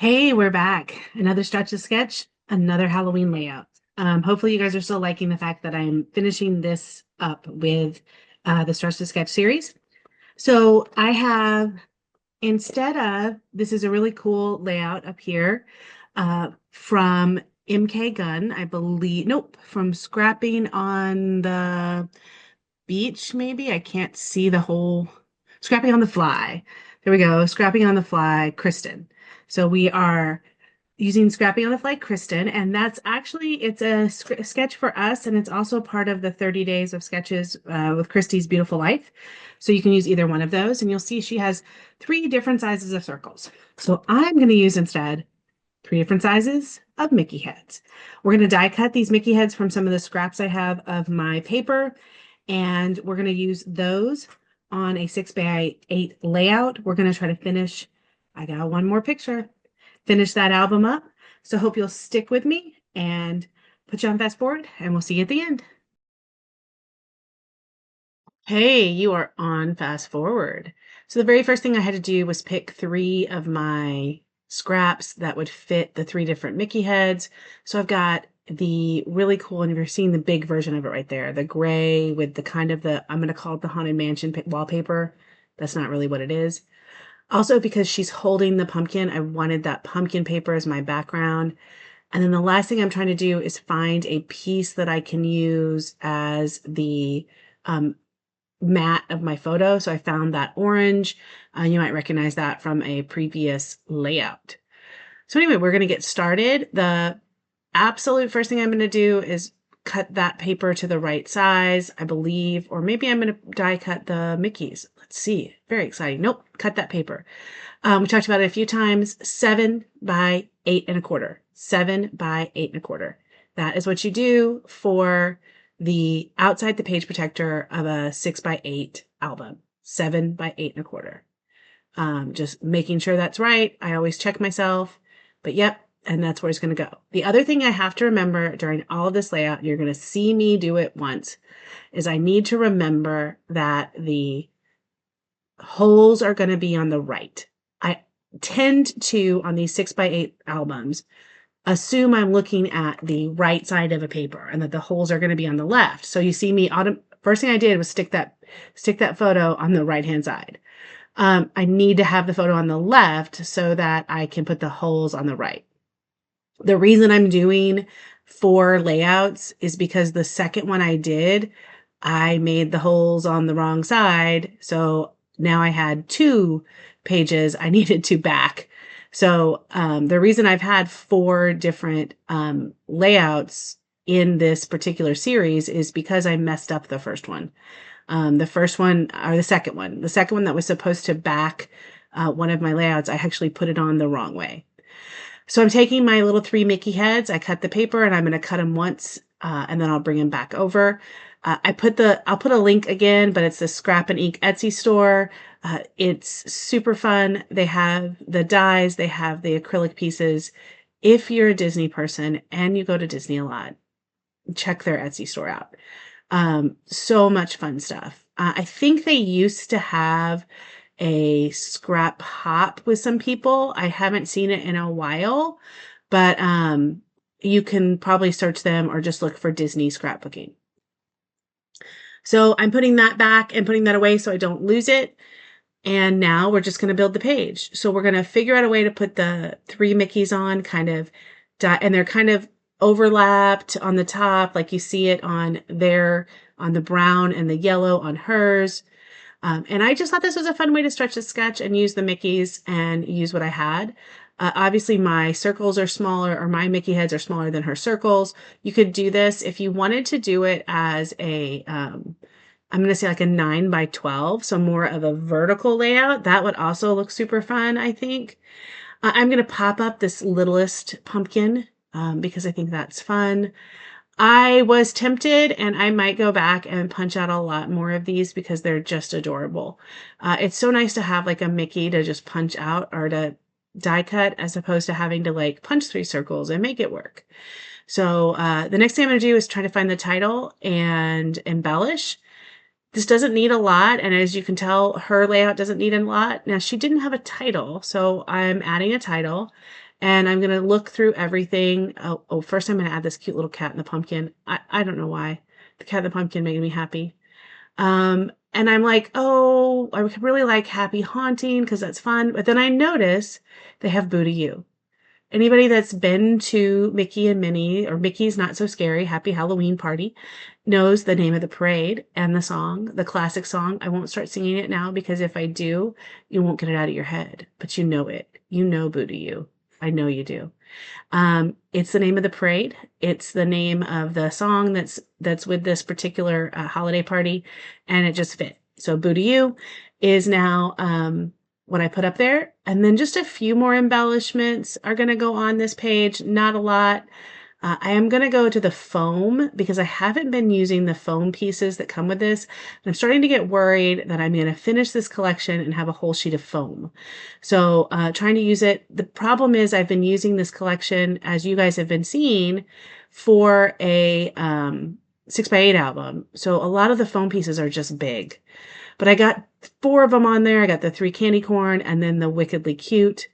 Hey, we're back. Another stretch to sketch, another Halloween layout. Hopefully you guys are still liking the fact that I'm finishing this up with the stretch to sketch series. So I have, instead of, this is a really cool layout up here from MK Gun, I believe, nope, from Scrapping on the Beach, maybe. I can't see the whole, Scrapping on the Fly. There we go, Scrapping on the Fly, Kristen. So we are using Scrappy on the Fly Kristen, and that's actually it's a sketch for us, and it's also part of the 30 days of sketches with Christy's Beautiful Life. So you can use either one of those, and you'll see she has three different sizes of circles. So I'm going to use instead three different sizes of Mickey heads. We're going to die cut these Mickey heads from some of the scraps I have of my paper, and we're going to use those on a 6x8 layout. We're going to try to finish. I got one more picture finish that album up. So hope you'll stick with me and put you on fast forward, and we'll see you at the end. Hey, you are on fast forward. So the very first thing I had to do was pick three of my scraps that would fit the three different Mickey heads. So I've got the really cool, and you're seeing the big version of it right there, the gray with the kind of I'm going to call it the Haunted Mansion wallpaper. That's not really what it is. Also, because she's holding the pumpkin, I wanted that pumpkin paper as my background. And then the last thing I'm trying to do is find a piece that I can use as the um, matte of my photo. So I found that orange. You might recognize that from a previous layout. So anyway, we're going to get started. The absolute first thing I'm going to do is cut that paper to the right size, I believe, or maybe I'm going to die cut the Mickeys. Let's see. Very exciting. Nope, cut that paper. We talked about it a few times. 7 by 8 1/4. 7 by 8 1/4. That is what you do for the outside the page protector of a 6 by 8 album. 7 by 8 1/4. Just making sure that's right. I always check myself, but yep. And that's where it's going to go. The other thing I have to remember during all of this layout, you're going to see me do it once, is I need to remember that the holes are going to be on the right. I tend to, on these 6 by 8 albums, assume I'm looking at the right side of a paper and that the holes are going to be on the left. So you see me, first thing I did was stick that photo on the right-hand side. I need to have the photo on the left so that I can put the holes on the right. The reason I'm doing 4 layouts is because the second one I did, I made the holes on the wrong side. So now I had 2 pages I needed to back. So the reason I've had 4 different layouts in this particular series is because I messed up the first one. The first one, or the second one that was supposed to back one of my layouts, I actually put it on the wrong way. So I'm taking my little 3 Mickey heads, I cut the paper, and I'm going to cut them once, and then I'll bring them back over. I'll put a link again, but it's the Scrap and Ink Etsy store. It's super fun. They have the dies, they have the acrylic pieces. If you're a Disney person and you go to Disney a lot, check their Etsy store out. So much fun stuff. I think they used to have a scrap hop with some people. I haven't seen it in a while, but you can probably search them or just look for Disney scrapbooking. So I'm putting that back and putting that away so I don't lose it. And now we're just going to build the page. So we're going to figure out a way to put the 3 Mickeys on and they're kind of overlapped on the top, like you see it on on the brown and the yellow on hers. And I just thought this was a fun way to stretch the sketch and use the Mickeys and use what I had. Obviously my circles are smaller, or my Mickey heads are smaller than her circles. You could do this if you wanted to do it as I'm going to say like a 9 by 12. So more of a vertical layout. That would also look super fun, I think. I'm going to pop up this littlest pumpkin because I think that's fun. I was tempted, and I might go back and punch out a lot more of these because they're just adorable. It's so nice to have like a Mickey to just punch out or to die cut as opposed to having to like punch 3 circles and make it work. So the next thing I'm going to do is try to find the title and embellish. This doesn't need a lot, and as you can tell, her layout doesn't need a lot. Now, she didn't have a title, so I'm adding a title, And I'm going to look through everything. First I'm going to add this cute little cat in the pumpkin. I don't know why. The cat in the pumpkin made me happy. And I'm like, oh, I would really like Happy Haunting because that's fun. But then I notice they have Boo to You. Anybody that's been to Mickey and Minnie or Mickey's Not So Scary Happy Halloween Party knows the name of the parade and the song, the classic song. I won't start singing it now because if I do, you won't get it out of your head, but you know it. You know Boo to You. I know you do. It's the name of the parade. It's the name of the song that's with this particular holiday party, and it just fit. So Boo to You is now what I put up there. And then just a few more embellishments are going to go on this page. Not a lot. I am going to go to the foam because I haven't been using the foam pieces that come with this. And I'm starting to get worried that I'm going to finish this collection and have a whole sheet of foam. So trying to use it. The problem is I've been using this collection, as you guys have been seeing, for a 6x8 album. So a lot of the foam pieces are just big. But I got 4 of them on there. I got the 3 candy corn and then the wickedly cute.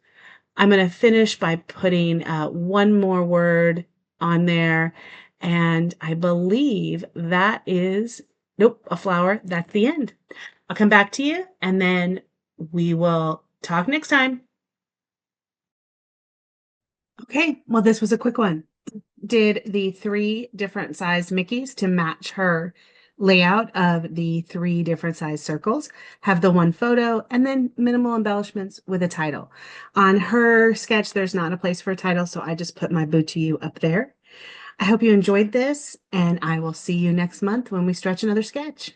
I'm going to finish by putting one more word on there. And I believe that is, nope, a flower. That's the end. I'll come back to you and then we will talk next time. Okay, well, this was a quick one. Did the 3 different sized Mickeys to match her layout of the 3 different size circles, have the one photo, and then minimal embellishments with a title. On her sketch, there's not a place for a title, so I just put my Boo to You up there. I hope you enjoyed this, and I will see you next month when we stretch another sketch.